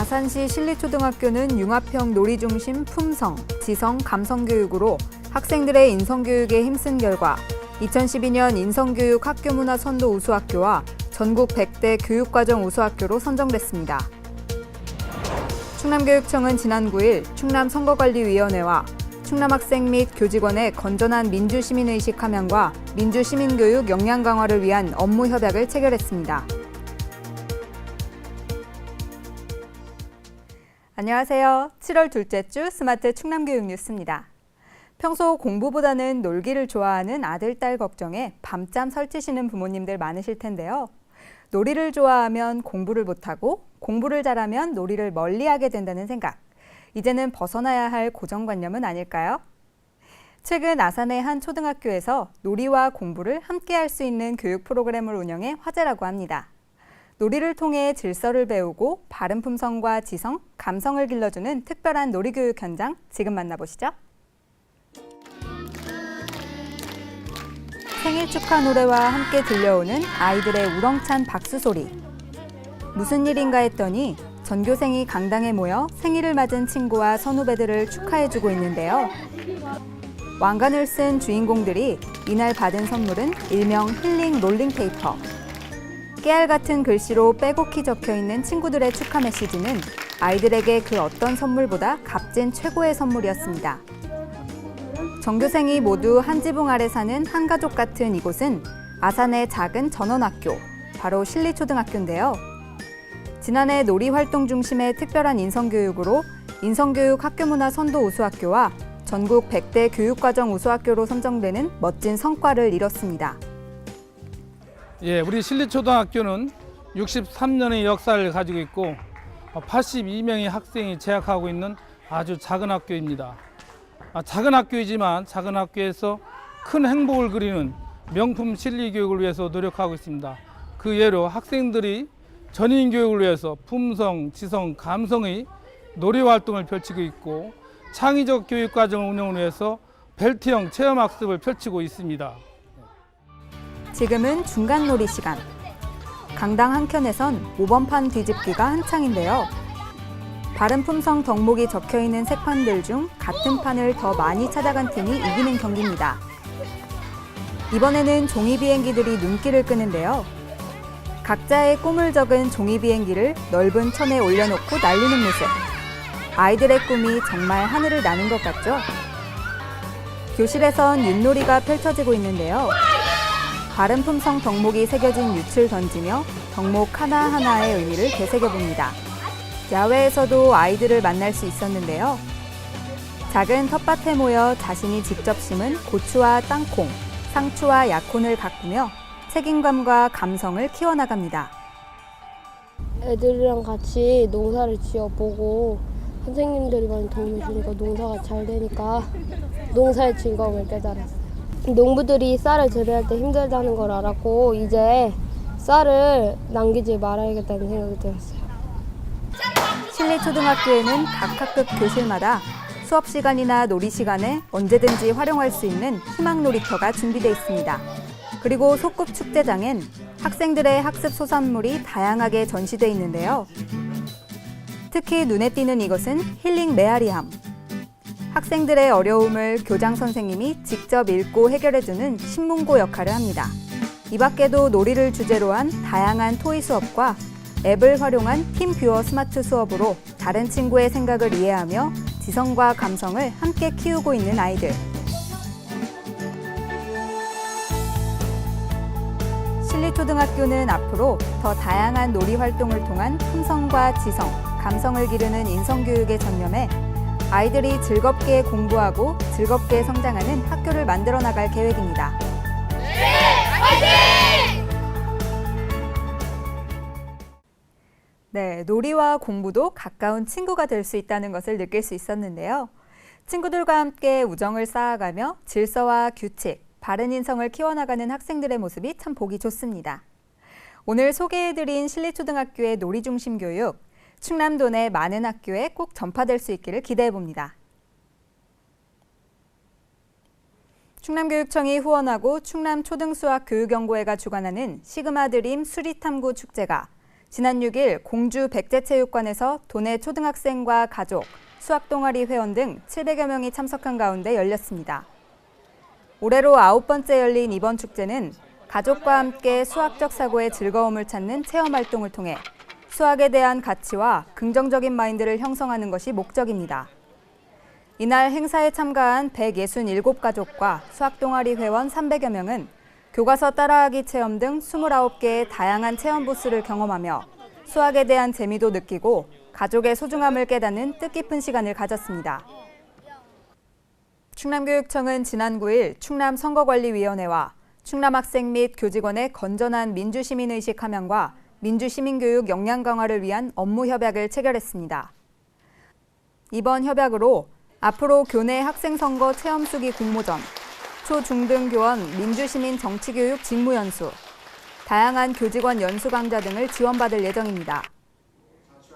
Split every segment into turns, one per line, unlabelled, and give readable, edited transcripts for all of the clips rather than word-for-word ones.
아산시 신리초등학교는 융합형 놀이중심 품성, 지성, 감성 교육으로 학생들의 인성교육에 힘쓴 결과 2012년 인성교육 학교문화 선도 우수학교와 전국 100대 교육과정 우수학교로 선정됐습니다. 충남교육청은 지난 9일 충남선거관리위원회와 충남학생 및 교직원의 건전한 민주시민의식 함양과 민주시민교육 역량 강화를 위한 업무 협약을 체결했습니다. 안녕하세요. 7월 둘째 주 스마트 충남교육 뉴스입니다. 평소 공부보다는 놀기를 좋아하는 아들, 딸 걱정에 밤잠 설치시는 부모님들 많으실 텐데요. 놀이를 좋아하면 공부를 못하고 공부를 잘하면 놀이를 멀리하게 된다는 생각. 이제는 벗어나야 할 고정관념은 아닐까요? 최근 아산의 한 초등학교에서 놀이와 공부를 함께 할 수 있는 교육 프로그램을 운영해 화제라고 합니다. 놀이를 통해 질서를 배우고 바른 품성과 지성, 감성을 길러주는 특별한 놀이교육 현장 지금 만나보시죠. 생일 축하 노래와 함께 들려오는 아이들의 우렁찬 박수 소리. 무슨 일인가 했더니 전교생이 강당에 모여 생일을 맞은 친구와 선후배들을 축하해주고 있는데요. 왕관을 쓴 주인공들이 이날 받은 선물은 일명 힐링 롤링페이퍼. 깨알 같은 글씨로 빼곡히 적혀있는 친구들의 축하 메시지는 아이들에게 그 어떤 선물보다 값진 최고의 선물이었습니다. 전교생이 모두 한 지붕 아래 사는 한 가족 같은 이곳은 아산의 작은 전원학교, 바로 신리초등학교인데요. 지난해 놀이활동 중심의 특별한 인성교육으로 인성교육 학교문화 선도 우수학교와 전국 100대 교육과정 우수학교로 선정되는 멋진 성과를 이뤘습니다.
우리 신리초등학교는 63년의 역사를 가지고 있고 82명의 학생이 재학하고 있는 아주 작은 학교입니다. 작은 학교이지만 작은 학교에서 큰 행복을 그리는 명품 실리교육을 위해서 노력하고 있습니다. 그 예로 학생들이 전인교육을 위해서 품성, 지성, 감성의 놀이활동을 펼치고 있고 창의적 교육과정 운영을 위해서 벨트형 체험학습을 펼치고 있습니다.
지금은 중간놀이 시간. 강당 한켠에선 5번판 뒤집기가 한창인데요. 바른 품성 덕목이 적혀있는 색판들 중 같은 판을 더 많이 찾아간 팀이 이기는 경기입니다. 이번에는 종이 비행기들이 눈길을 끄는데요. 각자의 꿈을 적은 종이 비행기를 넓은 천에 올려놓고 날리는 모습. 아이들의 꿈이 정말 하늘을 나는 것 같죠? 교실에선 윷놀이가 펼쳐지고 있는데요. 바른 품성 덕목이 새겨진 윷을 던지며 덕목 하나하나의 의미를 되새겨봅니다. 야외에서도 아이들을 만날 수 있었는데요. 작은 텃밭에 모여 자신이 직접 심은 고추와 땅콩, 상추와 약혼을 가꾸며 책임감과 감성을 키워나갑니다.
애들이랑 같이 농사를 지어보고 선생님들이 많이 도움을 주니까 농사가 잘 되니까 농사의 즐거움을 깨달았어요. 농부들이 쌀을 재배할 때 힘들다는 걸 알았고 이제 쌀을 남기지 말아야겠다는 생각이 들었어요.
신리초등학교에는 각 학급 교실마다 수업 시간이나 놀이 시간에 언제든지 활용할 수 있는 희망 놀이터가 준비되어 있습니다. 그리고 소꿉축제장엔 학생들의 학습 소산물이 다양하게 전시되어 있는데요. 특히 눈에 띄는 이것은 힐링 메아리함. 학생들의 어려움을 교장 선생님이 직접 읽고 해결해주는 신문고 역할을 합니다. 이 밖에도 놀이를 주제로 한 다양한 토이 수업과 앱을 활용한 팀뷰어 스마트 수업으로 다른 친구의 생각을 이해하며 지성과 감성을 함께 키우고 있는 아이들. 신리초등학교는 앞으로 더 다양한 놀이 활동을 통한 품성과 지성, 감성을 기르는 인성교육에 전념해 아이들이 즐겁게 공부하고 즐겁게 성장하는 학교를 만들어 나갈 계획입니다. 네, 놀이와 공부도 가까운 친구가 될 수 있다는 것을 느낄 수 있었는데요. 친구들과 함께 우정을 쌓아가며 질서와 규칙, 바른 인성을 키워나가는 학생들의 모습이 참 보기 좋습니다. 오늘 소개해드린 신리초등학교의 놀이중심 교육, 충남도 내 많은 학교에 꼭 전파될 수 있기를 기대해봅니다. 충남교육청이 후원하고 충남초등수학교육연구회가 주관하는 시그마 드림 수리탐구 축제가 지난 6일 공주 백제체육관에서 도내 초등학생과 가족, 수학동아리 회원 등 700여 명이 참석한 가운데 열렸습니다. 올해로 9번째 열린 이번 축제는 가족과 함께 수학적 사고의 즐거움을 찾는 체험활동을 통해 수학에 대한 가치와 긍정적인 마인드를 형성하는 것이 목적입니다. 이날 행사에 참가한 167가족과 수학동아리 회원 300여 명은 교과서 따라하기 체험 등 29개의 다양한 체험 부스를 경험하며 수학에 대한 재미도 느끼고 가족의 소중함을 깨닫는 뜻깊은 시간을 가졌습니다. 충남교육청은 지난 9일 충남선거관리위원회와 충남학생 및 교직원의 건전한 민주시민의식 함양과 민주시민교육 역량 강화를 위한 업무 협약을 체결했습니다. 이번 협약으로 앞으로 교내 학생선거 체험수기 공모전, 초, 중 등 교원 민주시민 정치교육 직무연수, 다양한 교직원 연수 강좌 등을 지원받을 예정입니다.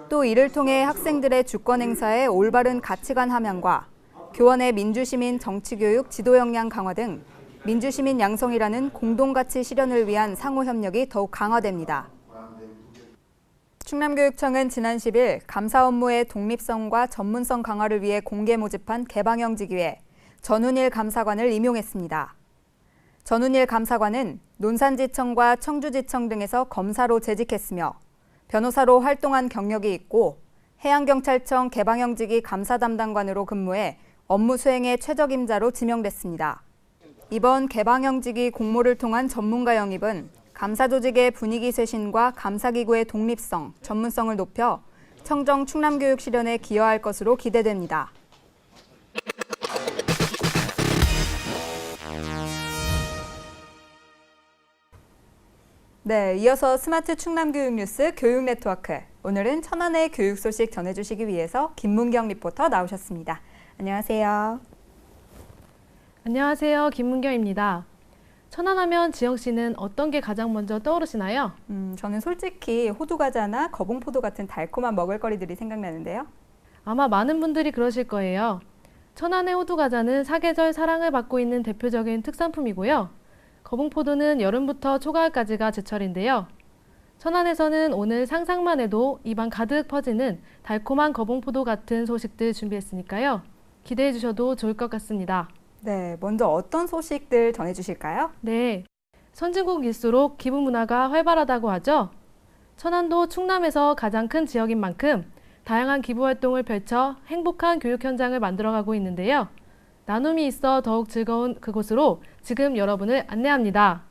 또 이를 통해 학생들의 주권 행사의 올바른 가치관 함양과 교원의 민주시민 정치교육 지도 역량 강화 등 민주시민 양성이라는 공동가치 실현을 위한 상호협력이 더욱 강화됩니다. 충남교육청은 지난 10일 감사 업무의 독립성과 전문성 강화를 위해 공개 모집한 개방형 직위에 전운일 감사관을 임용했습니다. 전운일 감사관은 논산지청과 청주지청 등에서 검사로 재직했으며 변호사로 활동한 경력이 있고 해양경찰청 개방형 직위 감사 담당관으로 근무해 업무 수행에 최적임자로 지명됐습니다. 이번 개방형 직위 공모를 통한 전문가 영입은 감사 조직의 분위기 쇄신과 감사기구의 독립성, 전문성을 높여 청정 충남교육 실현에 기여할 것으로 기대됩니다. 네, 이어서 스마트 충남교육 뉴스 교육 네트워크. 오늘은 천안의 교육 소식 전해주시기 위해서 김문경 리포터 나오셨습니다. 안녕하세요.
안녕하세요. 김문경입니다. 천안하면 지영 씨는 어떤 게 가장 먼저 떠오르시나요?
저는 솔직히 호두과자나 거봉포도 같은 달콤한 먹을거리들이 생각나는데요.
아마 많은 분들이 그러실 거예요. 천안의 호두과자는 사계절 사랑을 받고 있는 대표적인 특산품이고요. 거봉포도는 여름부터 초가을까지가 제철인데요. 천안에서는 오늘 상상만 해도 입안 가득 퍼지는 달콤한 거봉포도 같은 소식들 준비했으니까요. 기대해 주셔도 좋을 것 같습니다.
네, 먼저 어떤 소식들 전해주실까요?
네, 선진국일수록 기부 문화가 활발하다고 하죠. 천안도 충남에서 가장 큰 지역인 만큼 다양한 기부 활동을 펼쳐 행복한 교육 현장을 만들어가고 있는데요. 나눔이 있어 더욱 즐거운 그곳으로 지금 여러분을 안내합니다.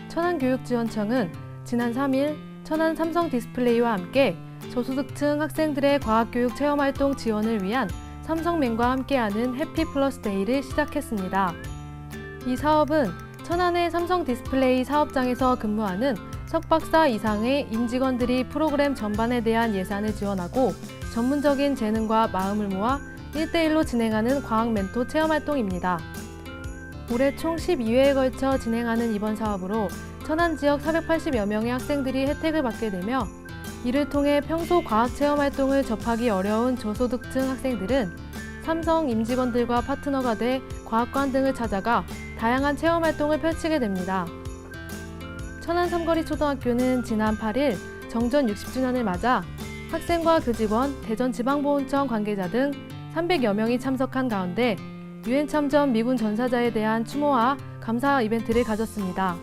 천안교육지원청은 지난 3일 천안 삼성 디스플레이와 함께 저소득층 학생들의 과학교육 체험활동 지원을 위한 삼성맨과 함께하는 해피플러스데이를 시작했습니다. 이 사업은 천안의 삼성 디스플레이 사업장에서 근무하는 석박사 이상의 임직원들이 프로그램 전반에 대한 예산을 지원하고 전문적인 재능과 마음을 모아 1대1로 진행하는 과학 멘토 체험활동입니다. 올해 총 12회에 걸쳐 진행하는 이번 사업으로 천안 지역 480여 명의 학생들이 혜택을 받게 되며 이를 통해 평소 과학 체험활동을 접하기 어려운 저소득층 학생들은 삼성 임직원들과 파트너가 돼 과학관 등을 찾아가 다양한 체험활동을 펼치게 됩니다. 천안 삼거리 초등학교는 지난 8일 정전 60주년을 맞아 학생과 교직원, 대전지방보훈청 관계자 등 300여 명이 참석한 가운데 유엔 참전 미군 전사자에 대한 추모와 감사 이벤트를 가졌습니다.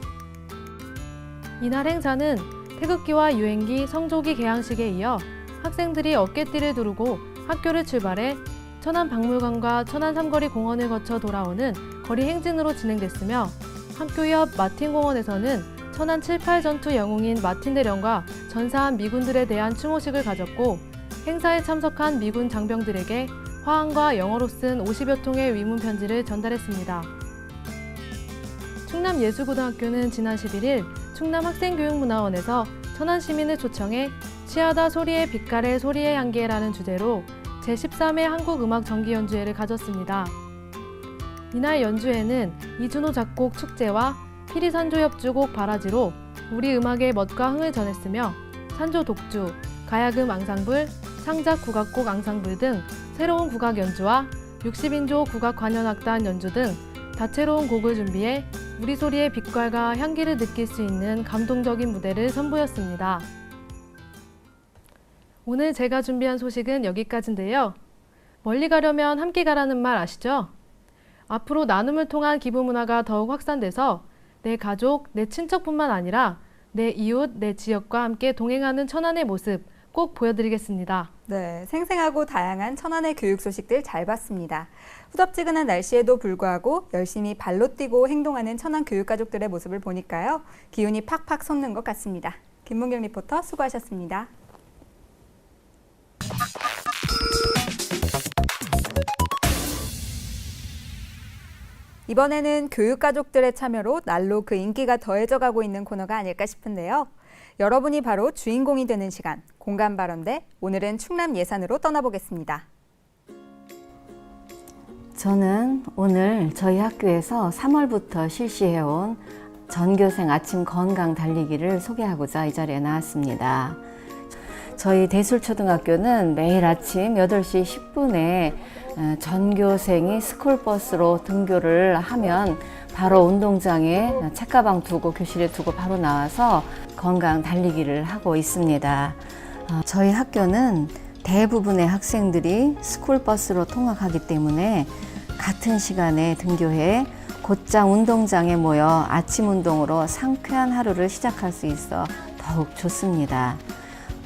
이날 행사는 태극기와 유엔기, 성조기 개항식에 이어 학생들이 어깨띠를 두르고 학교를 출발해 천안박물관과 천안 삼거리 공원을 거쳐 돌아오는 거리 행진으로 진행됐으며 학교 옆 마틴공원에서는 천안 7.8 전투 영웅인 마틴대령과 전사한 미군들에 대한 추모식을 가졌고 행사에 참석한 미군 장병들에게 화환과 영어로 쓴 50여 통의 위문 편지를 전달했습니다. 충남예술고등학교는 지난 11일 충남학생교육문화원에서 천안 시민을 초청해 취하다 소리의 빛깔의 소리의 향기라는 주제로 제13회 한국음악정기연주회를 가졌습니다. 이날 연주회는 이준호 작곡 축제와 피리산조 협주곡 바라지로 우리 음악의 멋과 흥을 전했으며 산조 독주, 가야금 앙상블, 창작 국악곡 앙상블 등 새로운 국악 연주와 60인조 국악 관현악단 연주 등 다채로운 곡을 준비해 우리 소리의 빛깔과 향기를 느낄 수 있는 감동적인 무대를 선보였습니다. 오늘 제가 준비한 소식은 여기까지인데요. 멀리 가려면 함께 가라는 말 아시죠? 앞으로 나눔을 통한 기부 문화가 더욱 확산돼서 내 가족, 내 친척뿐만 아니라 내 이웃, 내 지역과 함께 동행하는 천안의 모습 꼭 보여드리겠습니다.
네, 생생하고 다양한 천안의 교육 소식들 잘 봤습니다. 후덥지근한 날씨에도 불구하고 열심히 발로 뛰고 행동하는 천안 교육가족들의 모습을 보니까요. 기운이 팍팍 솟는 것 같습니다. 김문경 리포터 수고하셨습니다. 이번에는 교육가족들의 참여로 날로 그 인기가 더해져 가고 있는 코너가 아닐까 싶은데요. 여러분이 바로 주인공이 되는 시간, 공감발언대, 오늘은 충남 예산으로 떠나보겠습니다.
저는 오늘 저희 학교에서 3월부터 실시해온 전교생 아침 건강 달리기를 소개하고자 이 자리에 나왔습니다. 저희 대술초등학교는 매일 아침 8시 10분에 전교생이 스쿨버스로 등교를 하면 바로 운동장에 책가방 두고 교실에 두고 바로 나와서 건강 달리기를 하고 있습니다. 저희 학교는 대부분의 학생들이 스쿨버스로 통학하기 때문에 같은 시간에 등교해 곧장 운동장에 모여 아침 운동으로 상쾌한 하루를 시작할 수 있어 더욱 좋습니다.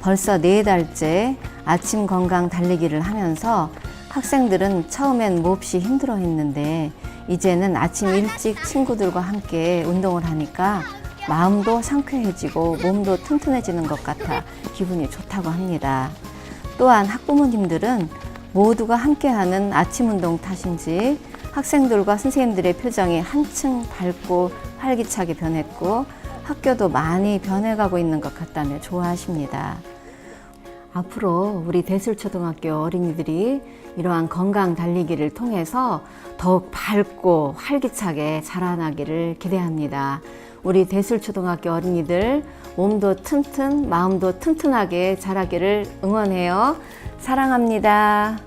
벌써 4달째 아침 건강 달리기를 하면서 학생들은 처음엔 몹시 힘들어 했는데 이제는 아침 일찍 친구들과 함께 운동을 하니까 마음도 상쾌해지고 몸도 튼튼해지는 것 같아 기분이 좋다고 합니다. 또한 학부모님들은 모두가 함께하는 아침 운동 탓인지 학생들과 선생님들의 표정이 한층 밝고 활기차게 변했고 학교도 많이 변해가고 있는 것 같다며 좋아하십니다. 앞으로 우리 대술초등학교 어린이들이 이러한 건강 달리기를 통해서 더욱 밝고 활기차게 자라나기를 기대합니다. 우리 대술초등학교 어린이들 몸도 튼튼, 마음도 튼튼하게 자라기를 응원해요. 사랑합니다.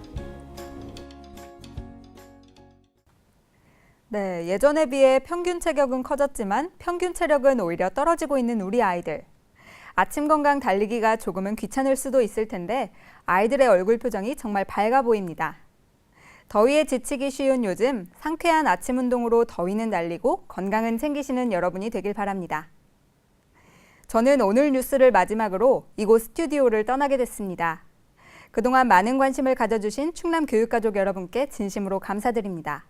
네, 예전에 비해 평균 체격은 커졌지만 평균 체력은 오히려 떨어지고 있는 우리 아이들. 아침 건강 달리기가 조금은 귀찮을 수도 있을 텐데 아이들의 얼굴 표정이 정말 밝아 보입니다. 더위에 지치기 쉬운 요즘 상쾌한 아침 운동으로 더위는 날리고 건강은 챙기시는 여러분이 되길 바랍니다. 저는 오늘 뉴스를 마지막으로 이곳 스튜디오를 떠나게 됐습니다. 그동안 많은 관심을 가져주신 충남 교육가족 여러분께 진심으로 감사드립니다.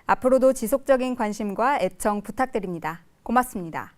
앞으로도 지속적인 관심과 애청 부탁드립니다. 고맙습니다.